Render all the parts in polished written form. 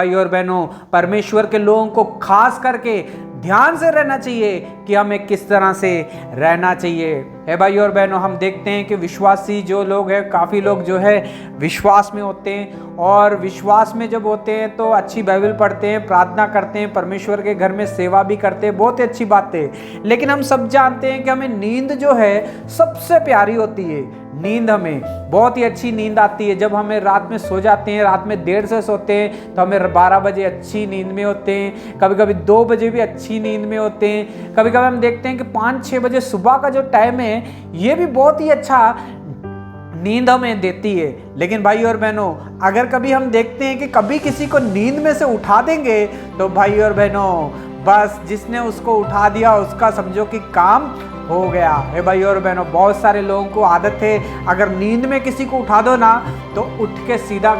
भाई और बहनों, परमेश्वर के लोगों को खास करके ध्यान से रहना चाहिए कि हमें किस तरह से रहना चाहिए। है भाई और बहनों, हम देखते हैं कि विश्वासी जो लोग हैं, काफ़ी लोग जो है विश्वास में होते हैं, और विश्वास में जब होते हैं तो अच्छी बाइबल पढ़ते हैं, प्रार्थना करते हैं, परमेश्वर के घर में सेवा भी करते हैं, बहुत ही अच्छी बात है। लेकिन हम सब जानते हैं कि हमें नींद जो है सबसे प्यारी होती है। नींद, हमें बहुत ही अच्छी नींद आती है जब हमें रात में सो जाते हैं, रात में देर से सोते हैं तो हमें 12 बजे अच्छी नींद में होते हैं, कभी कभी 2 बजे भी अच्छी नींद में होते हैं, कभी कभी हम देखते हैं कि 5-6 बजे सुबह का जो टाइम है ये भी बहुत ही अच्छा नींद हमें देती है। लेकिन भाई और बहनों, अगर कभी हम देखते हैं कि कभी किसी को नींद में से उठा देंगे तो भाई और बहनों, बस जिसने उसको उठा दिया उसका समझो कि काम हो गया है। भाई और बहनों, बहुत सारे लोगों को आदत है, अगर नींद में किसी को उठा दो ना तो उठ के सीधा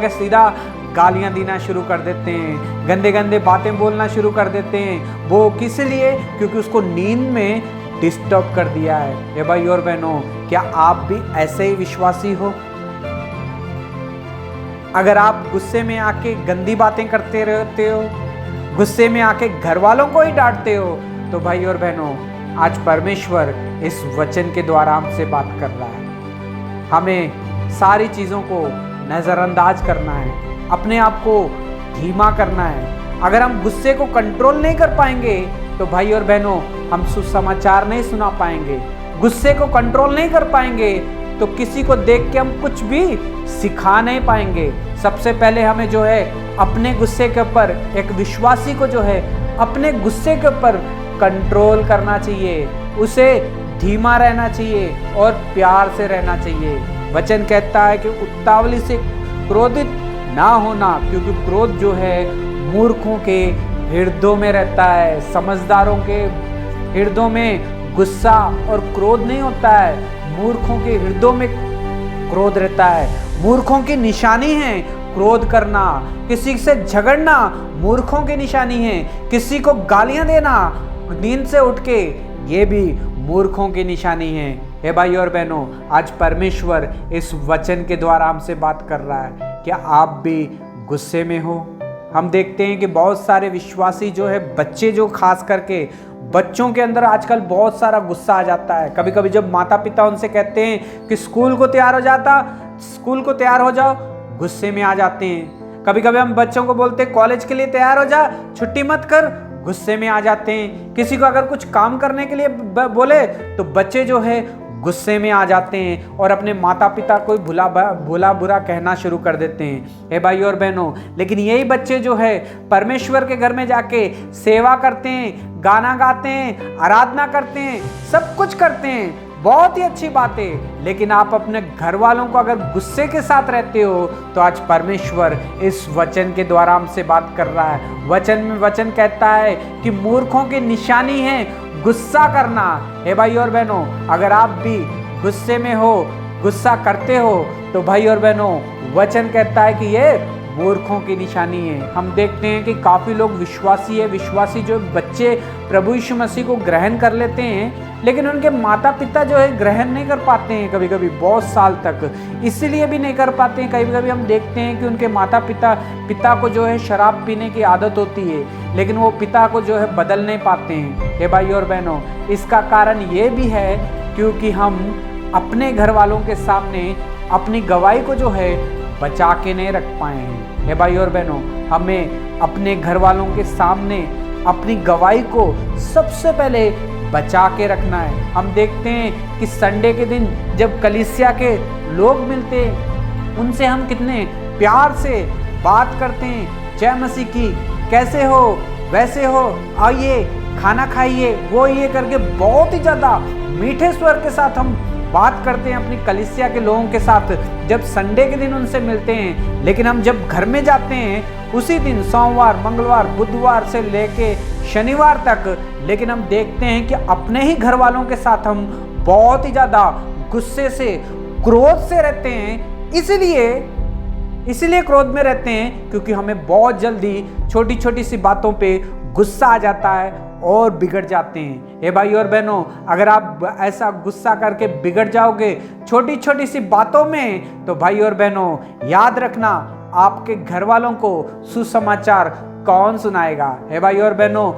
गालियां देना शुरू कर देते हैं, गंदे गंदे बातें बोलना शुरू कर देते हैं। वो किस लिए? क्योंकि उसको नींद में डिस्टर्ब कर दिया है। ये भाई और बहनों, क्या आप भी ऐसे ही विश्वासी हो? अगर आप गुस्से में आके गंदी बातें करते रहते हो, गुस्से में आके घर वालों को ही डांटते हो, तो भाई और बहनों, आज परमेश्वर इस वचन के द्वारा हमसे बात कर रहा है। हमें सारी चीज़ों को नज़रअंदाज करना है, अपने आप को धीमा करना है। अगर हम गुस्से को कंट्रोल नहीं कर पाएंगे तो भाई और बहनों, हम सुसमाचार नहीं सुना पाएंगे। गुस्से को कंट्रोल नहीं कर पाएंगे तो किसी को देख के हम कुछ भी सिखा नहीं पाएंगे। सबसे पहले हमें जो है अपने गुस्से के ऊपर, एक विश्वासी को जो है अपने गुस्से के ऊपर कंट्रोल करना चाहिए, उसे धीमा रहना चाहिए और प्यार से रहना चाहिए। वचन कहता है कि उतावली से क्रोधित ना होना, क्योंकि क्रोध जो है मूर्खों के हृदयों में रहता है। समझदारों के हृदयों में गुस्सा और क्रोध नहीं होता है, मूर्खों के हृदयों में क्रोध रहता है। मूर्खों की निशानी है क्रोध करना, किसी से झगड़ना मूर्खों की निशानी है, किसी को गालियां देना नींद से उठ के, ये भी मूर्खों की निशानी है। हे भाई और बहनों, आज परमेश्वर इस वचन के द्वारा हमसे बात कर रहा है। क्या आप भी गुस्से में हो? हम देखते हैं कि बहुत सारे विश्वासी जो है, बच्चे जो खास करके, बच्चों के अंदर आजकल बहुत सारा गुस्सा आ जाता है। कभी कभी जब माता पिता उनसे कहते हैं कि स्कूल को तैयार हो जाओ, गुस्से में आ जाते हैं। कभी कभी हम बच्चों को बोलते हैं कॉलेज के लिए तैयार हो जा, छुट्टी मत कर, गुस्से में आ जाते हैं। किसी को अगर कुछ काम करने के लिए बोले तो बच्चे जो है गुस्से में आ जाते हैं और अपने माता पिता को भुला बुरा कहना शुरू कर देते हैं। हे भाई और बहनों, लेकिन यही बच्चे जो है परमेश्वर के घर में जाके सेवा करते हैं, गाना गाते हैं, आराधना करते हैं, सब कुछ करते हैं, बहुत ही अच्छी बात है। लेकिन आप अपने घर वालों को अगर गुस्से के साथ रहते हो तो आज परमेश्वर इस वचन के द्वारा हमसे बात कर रहा है। वचन कहता है कि मूर्खों की निशानी है गुस्सा करना। हे भाई और बहनों, अगर आप भी गुस्से में हो, गुस्सा करते हो, तो भाई और बहनों, वचन कहता है कि ये मूर्खों की निशानी है। हम देखते हैं कि काफ़ी लोग विश्वासी जो बच्चे प्रभु यीशु मसीह को ग्रहण कर लेते हैं, लेकिन उनके माता पिता जो है ग्रहण नहीं कर पाते हैं, कभी कभी बहुत साल तक इसीलिए भी नहीं कर पाते हैं। कभी कभी हम देखते हैं कि उनके माता पिता को जो है शराब पीने की आदत होती है, लेकिन वो पिता को जो है बदल नहीं पाते हैं। हे भाई और बहनों, इसका कारण ये भी है क्योंकि हम अपने घर वालों के सामने अपनी गवाही को जो है बचा के नहीं रख पाए हैं। हे भाई और बहनों, हमें अपने घर वालों के सामने अपनी गवाही को सबसे पहले बचा के रखना है। हम देखते हैं कि संडे के दिन जब कलीसिया के लोग मिलते हैं, उनसे हम कितने प्यार से बात करते हैं, जय मसीह की, कैसे हो, वैसे हो, आइए खाना खाइए, वो ये करके बहुत ही ज़्यादा मीठे स्वर के साथ हम बात करते हैं अपनी कलीसिया के लोगों के साथ जब संडे के दिन उनसे मिलते हैं। लेकिन हम जब घर में जाते हैं उसी दिन, सोमवार, मंगलवार, बुधवार से लेके शनिवार तक, लेकिन हम देखते हैं कि अपने ही घर वालों के साथ हम बहुत ही ज़्यादा गुस्से से, क्रोध से रहते हैं। इसलिए क्रोध में रहते हैं क्योंकि हमें बहुत जल्दी छोटी छोटी सी बातों पे गुस्सा आ जाता है और बिगड़ जाते हैं। हे भाई और बहनों, अगर आप ऐसा गुस्सा करके बिगड़ जाओगे छोटी छोटी सी बातों में, तो भाई और बहनों याद रखना, आपके घर वालों को सुसमाचार कौन सुनाएगा? है भाई और बहनों,